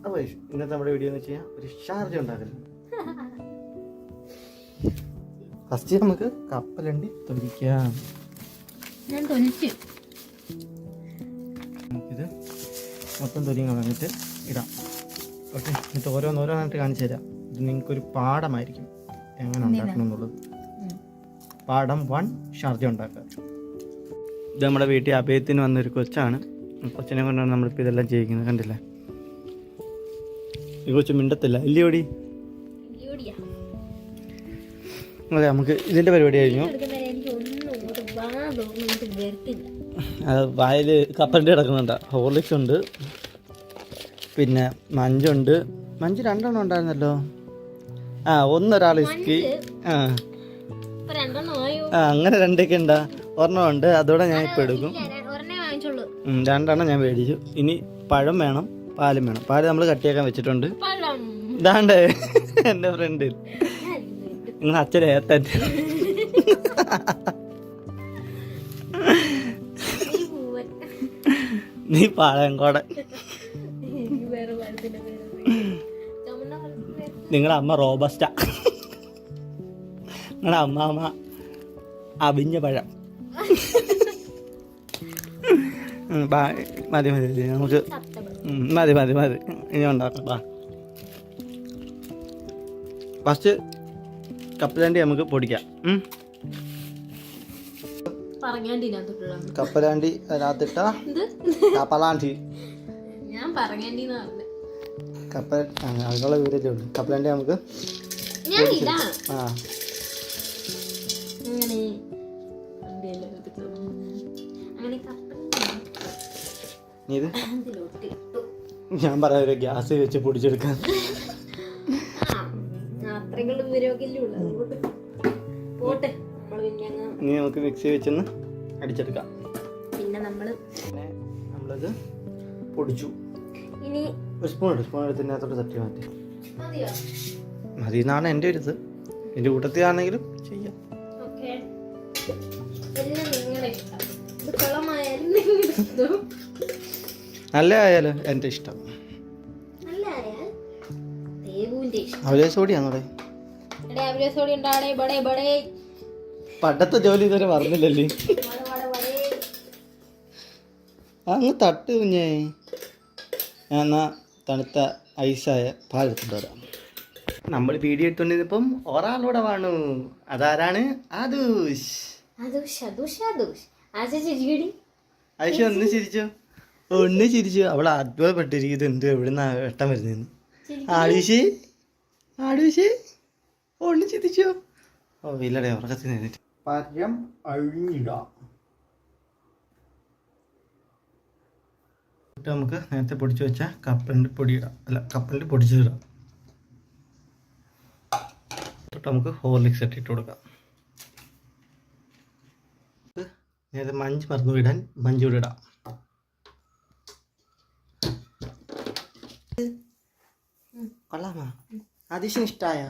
അപ്പോൾ ഇന്നത്തെ നമ്മുടെ വീഡിയോ എന്ന് വെച്ച് കഴിഞ്ഞാൽ ഒരു ഷാർജ ഉണ്ടാക്കല്. ഫസ്റ്റ് നമുക്ക് കപ്പലണ്ടി തൊലിക്കാം. ഞാൻ തൊലിച്ചു. നമുക്കിത് മൊത്തം തൊലിയും കളഞ്ഞിട്ട് ഇടാം. ഓക്കെ, എന്നിട്ട് ഓരോന്നോരോന്നായിട്ട് കാണിച്ചു തരാം. ഇത് നിങ്ങൾക്കൊരു പാഠമായിരിക്കും എങ്ങനെ ഉണ്ടാക്കണം എന്നുള്ളത്. പാഠം 1 ഷാർജ ഉണ്ടാക്കുക. ഇത് നമ്മുടെ വീട്ടിൽ അഭയത്തിന് വന്നൊരു കൊച്ചാണ്. കൊച്ചിനെ കൊണ്ടാണ് നമ്മളിപ്പോൾ ഇതെല്ലാം ചെയ്യിക്കുന്നത്. കണ്ടില്ലേ, ഈ കൊച്ചു മിണ്ടത്തില്ല. ഇല്ലയോടി? അതെ, നമുക്ക് ഇതിൻ്റെ പരിപാടി കഴിഞ്ഞു. അത് വായിൽ കപ്പലണ്ടി കിടക്കുന്നുണ്ട്. ഹോർലിക്സ് ഉണ്ട്, പിന്നെ മഞ്ചുണ്ട്. മഞ്ച് 2 എണ്ണം ഉണ്ടായിരുന്നല്ലോ. ഒന്നൊരാൾ ഇസ്കി. അങ്ങനെ 2ഒക്കെ ഉണ്ടാ. ഒരെണ്ണം ഉണ്ട്, അതോടെ ഞാൻ ഇപ്പം എടുക്കും. 2 എണ്ണം ഞാൻ മേടിച്ചു. ഇനി പഴം വേണം, പാലും വേണം. പാല് നമ്മൾ കട്ടിയാക്കാൻ വെച്ചിട്ടുണ്ട്. ഇതാണ്ടേ എൻ്റെ ഫ്രണ്ട്, നിങ്ങൾ അച്ഛനെ ഏത്തൻ. നീ പാളയങ്കോടൻ. നിങ്ങളുടെ അമ്മ റോബസ്റ്റ, നിങ്ങളുടെ അമ്മാമ്മ അവിഞ്ഞ പഴം. മതി നമുക്ക് മതി ഇനി ഉണ്ടാക്കാം. ഫസ്റ്റ് കപ്പലണ്ടി നമുക്ക് പൊടിക്കാം. കപ്പലണ്ടി അതിനകത്തിട്ട കപ്പലാണ്ടി അതിനുള്ള വീടല്ലേ ഉള്ളൂ. കപ്പലണ്ടി നമുക്ക് ഇത് ഞാൻ പറയാം, ഒരു ഗ്യാസ് വെച്ച് പൊടിച്ചെടുക്കാൻ. ഇനി നമുക്ക് മിക്സി വെച്ചൊന്ന് അടിച്ചെടുക്കാം. പിന്നെ നമ്മളത് പൊടിച്ചു. ഒരു സ്പൂൺ എടുത്തതിനകത്തോട്ട് തട്ടി മാറ്റി മതി എന്നാണ് എൻ്റെ ഒരു ഇത്. എൻ്റെ കൂട്ടത്തിലാണെങ്കിലും ചെയ്യാം. നല്ല ആയാലും എൻ്റെ ഇഷ്ടം. അവലേസോടിയാണോ? പണ്ടത്തെ ജോലി ഇതുവരെ പറഞ്ഞില്ലല്ലേ. അങ്ങ് തട്ട് കുഞ്ഞേ. ഞാൻ എന്നാ തണുത്ത ഐസായ പാലെടുത്തിട്ട് വരാം. നമ്മൾ വീഡിയോ എടുത്തോണ്ടിരുന്നപ്പം ഒരാളൂടെ വേണു. അതാരാണ്? ആദൂഷ്. ഐഷ ഒന്ന് ചിരിച്ചു. അവൾ അത്ഭുതപ്പെട്ടിരിക്കുന്നത് എന്ത് എവിടുന്ന വെട്ടം വരുന്നതെന്ന്. ആടൂഷ് ഒന്ന് ചിരിച്ചോ. ഇല്ലടേ, ഉറക്കത്തിന് എഴുന്നേറ്റ്. പരം അഴിഞ്ഞിടാം. നമുക്ക് നേരത്തെ പൊടിച്ചു വെച്ച കപ്പലണ്ടി പൊടിയിടാം. കപ്പലണ്ടി പൊടിച്ചിടാം. തൊട്ട് നമുക്ക് ഹോർലിക്സ് ഇട്ടിട്ട് കൊടുക്കാം. നേരത്തെ മഞ്ച് മറന്നു ഇടാൻ മഞ്ച് കൂടെ ഇടാം. കൊള്ളാമാ? അതിശന് ഇഷ്ടായ?